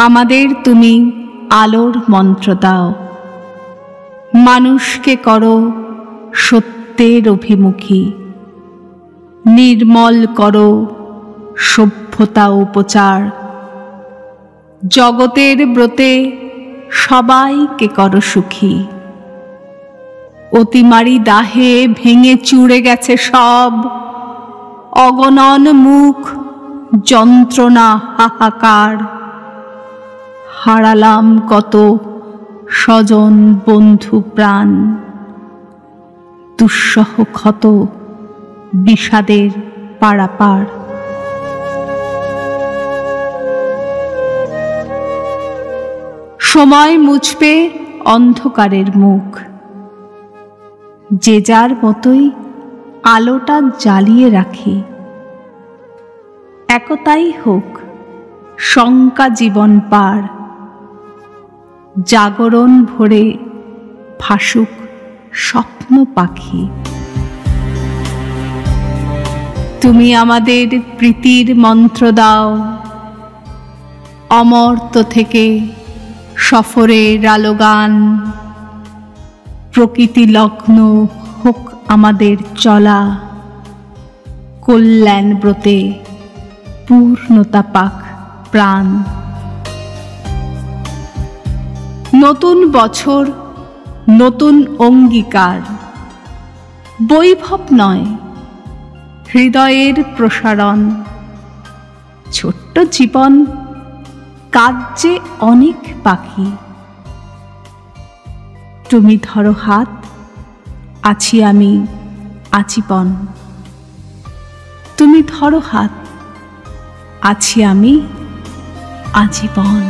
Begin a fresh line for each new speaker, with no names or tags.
আমাদের তুমি আলোর মন্ত্র দাও, মানুষকে করো সত্যের অভিমুখী, নির্মল করো সভ্যতা উপচার, জগতের ব্রতে সবাইকে করো সুখী। অতিমারি দাহে ভেঙে চুড়ে গেছে সব, অগণন মুখ যন্ত্রণা হাহাকার, হারালাম কত স্বজন বন্ধু প্রাণ, দুঃসহ ক্ষত বিষাদের পারাপার। সময় মুছবে অন্ধকারের মুখ, যে যার মতোই আলোটা জ্বালিয়ে রাখি। একতাই হোক শঙ্কা জীবন পার, জাগরণ ভরে ভাসুক স্বপ্ন পাখি। তুমি আমাদের প্রীতির মন্ত্র দাও, অমর্ত্য থেকে সফরের আলো গান, প্রকৃতি লগ্ন হোক আমাদের চলা, কল্যাণ ব্রতে পূর্ণতা পাক প্রাণ। নতুন বছর নতুন অঙ্গীকার, বৈভব নয় হৃদয়ের প্রসারণ, ছোট্ট জীবন কাজে অনেক পাখি। তুমি ধরো হাত, আছি আমি আজীবন। তুমি ধরো হাত, আছি আমি আজীবন।